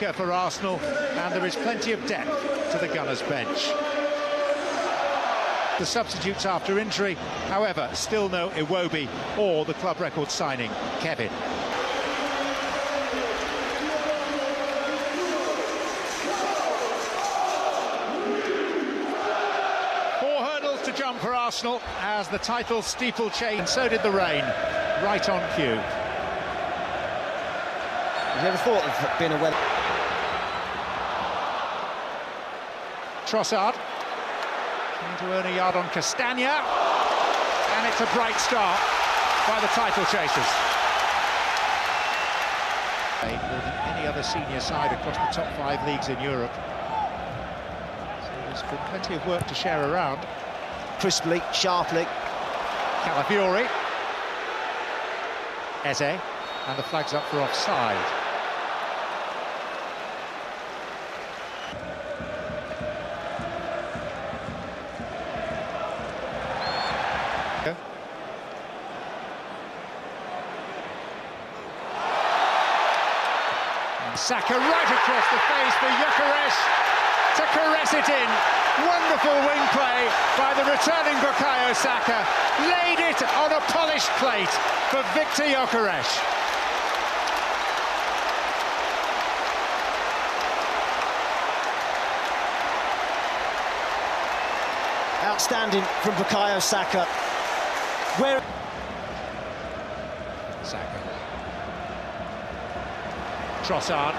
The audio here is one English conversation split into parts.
weaker for Arsenal, and there is plenty of depth to the Gunners' bench. The substitutes after injury, however, still no Iwobi or the club record signing, Kevin. To jump for Arsenal as the title steeplechase, and so did the rain, right on cue. Have you ever thought of being a weather? Trossard trying to earn a yard on Castagna, and it's a bright start by the title chasers. More than any other senior side across the top 5 leagues in Europe. So there's been plenty of work to share around. Crisply, sharply. Calafiori. Eze, and the flag's up for offside. And Saka right across the face for Gyökeres to caress it in. Wonderful wing play by the returning Bukayo Saka. Laid it on a polished plate for Victor Gyökeres. Outstanding from Bukayo Saka. Where Saka. Trossard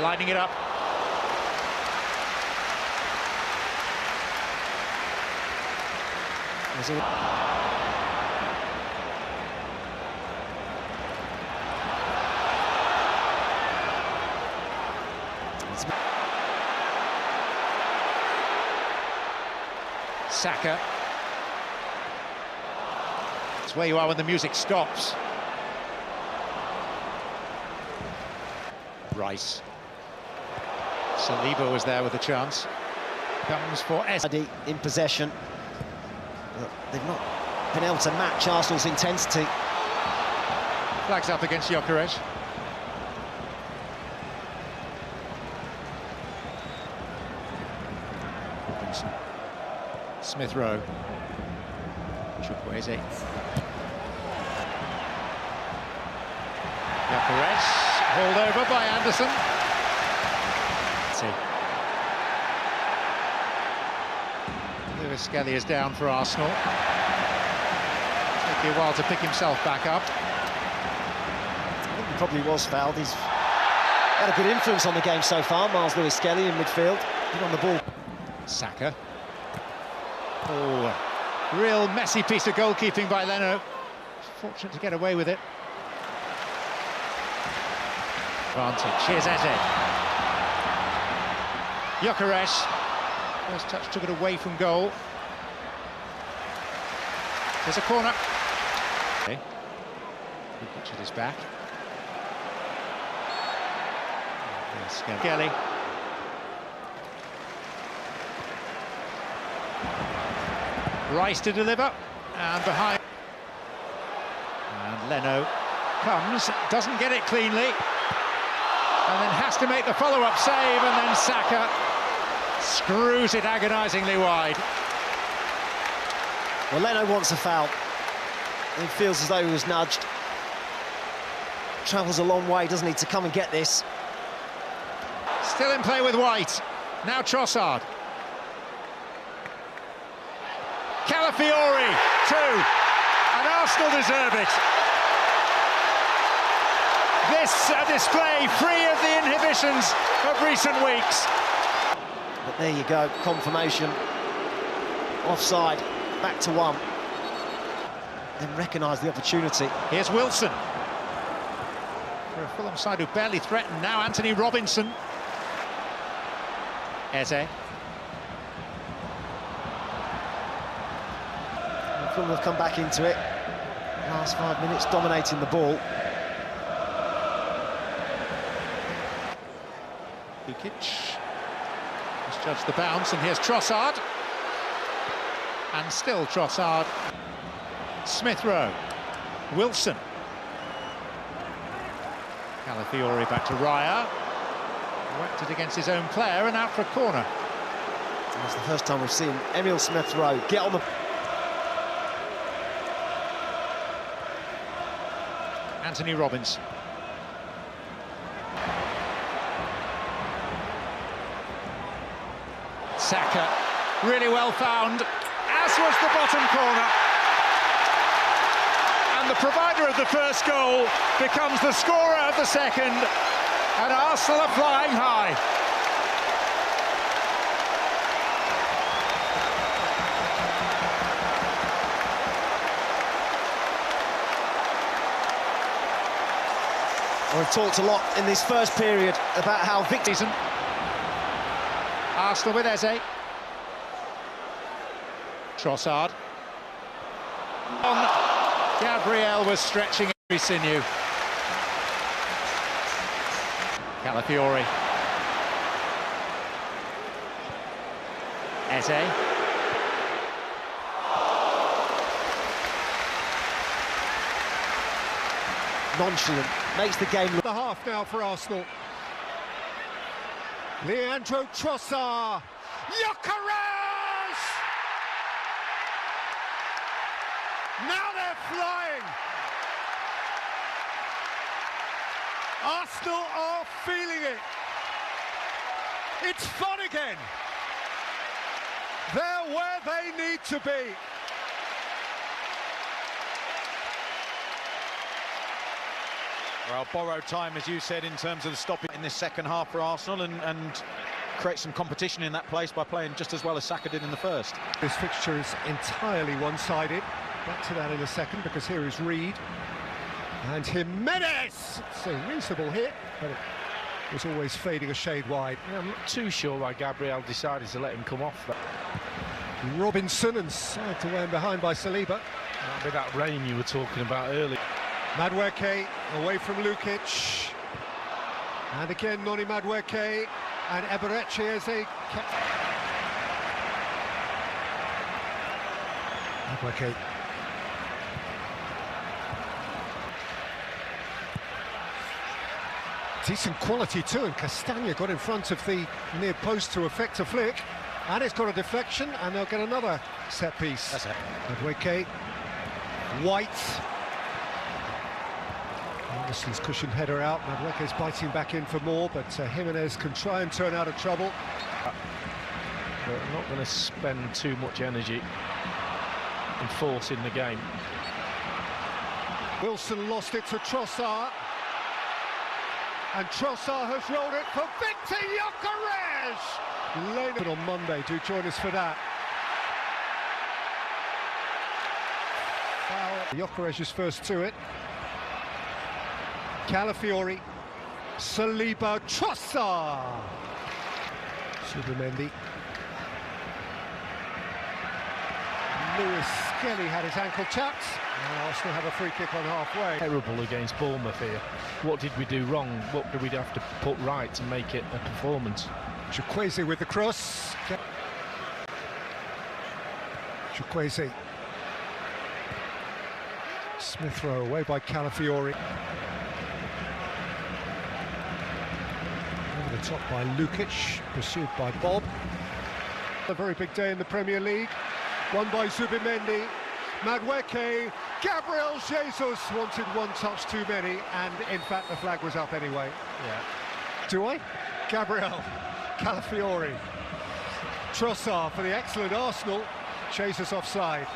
lining it up. Saka. It's where you are when the music stops. Rice. Saliba was there with a chance. Comes for S. In possession. They've not been able to match Arsenal's intensity. Flags up against Gyökeres. Robinson. Smith Rowe. Chukwueze. Gyökeres, hauled over by Anderson. Lewis Skelly is down for Arsenal. Take a while to pick himself back up. I think he probably was fouled. He's had a good influence on the game so far, Miles Lewis Skelly in midfield. Good on the ball. Saka. Oh, real messy piece of goalkeeping by Leno. Fortunate to get away with it. Advantage. Here's Eze. Gyökeres. First touch took it away from goal. There's a corner. Okay. Good pitch at his back. There's Skelly. Rice to deliver, and behind. And Leno comes, doesn't get it cleanly, and then has to make the follow-up save, and then Saka screws it agonisingly wide. Well, Leno wants a foul. He feels as though he was nudged. Travels a long way, doesn't he, to come and get this. Still in play with White. Now Trossard. Calafiori, 2. And Arsenal deserve it. This a display free of the inhibitions of recent weeks. But there you go, confirmation. Offside, back to 1. Then recognise the opportunity. Here's Wilson. For a Fulham side who barely threatened, now Anthony Robinson. Eze. Fulham have come back into it. Last 5 minutes dominating the ball. Bukic misjudged the bounce, and here's Trossard. And still Trossard. Smith Rowe. Wilson. Calafiori back to Raya. Whacked it against his own player and out for a corner. It's the first time we've seen Emil Smith-Rowe get on the... Anthony Robbins. Saka, really well found, as was the bottom corner. And the provider of the first goal becomes the scorer of the second, and Arsenal are flying high. We've talked a lot in this first period about how Season. Arsenal with Eze. Trossard. Gabriel was stretching every sinew. Calafiori. Eze. nonchalant, makes the game look... The half now for Arsenal. Leandro Trossard. Gyökeres! Now they're flying. Arsenal are feeling it. It's fun again. They're where they need to be. Well, borrowed time, as you said, in terms of the stopping in this second half for Arsenal, and create some competition in that place by playing just as well as Saka did in the first. This fixture is entirely one-sided. Back to that in a second, because here is Reed. And Jimenez! It's a reasonable hit, but it was always fading a shade wide. Yeah, I'm not too sure why Gabriel decided to let him come off. Robinson, and side to way behind by Saliba. That'll be that rain you were talking about earlier. Madueke away from Lukic. And again, Noni Madueke. And Eberechi as a... Madueke. Decent quality too, and Castagna got in front of the near post to effect a flick. And it's got a deflection, and they'll get another set piece. That's it. Madueke. White. Anderson's cushioned header out. Madueke's biting back in for more, but Jimenez can try and turn out of trouble. But I'm not going to spend too much energy in forcing the game. Wilson lost it to Trossard. And Trossard has rolled it for Victor Gyökeres! Later on Monday, do join us for that. Foul. Gyökeres is first to it. Calafiori, Saliba, Trossard. Subimendi. Lewis Skelly had his ankle tapped. And Arsenal have a free kick on halfway. Terrible against Bournemouth here. What did we do wrong? What do we have to put right to make it a performance? Chukwueze with the cross. Chukwueze. Smith-Rowe away by Calafiori. Over the top by Lukic, pursued by Bob. A very big day in the Premier League. Won by Zubimendi. Madueke. Gabriel Jesus wanted one touch too many, and in fact the flag was up anyway. Yeah. Do I? Gabriel. Calafiori. Trossard for the excellent Arsenal. Jesus offside.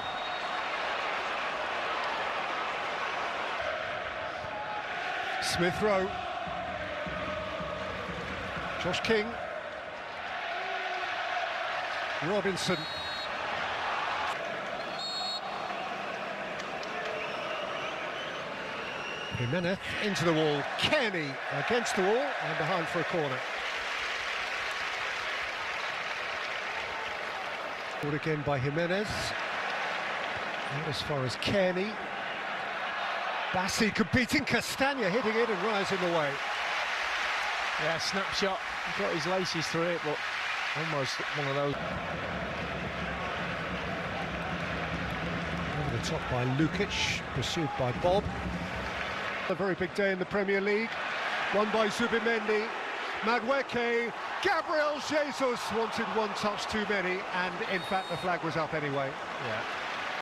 Smith-Rowe. Josh King. Robinson. Jimenez into the wall. Kenny against the wall and behind for a corner. Brought again by Jimenez. And as far as Kenny. Bassi competing, Castagna hitting it and rising away. Yeah, snapshot. Got his laces through it, but almost one of those. Over the top by Lukic, pursued by Bob. A very big day in the Premier League. Won by Zubimendi. Madueke, Gabriel Jesus wanted one touch too many, and in fact the flag was up anyway. Yeah.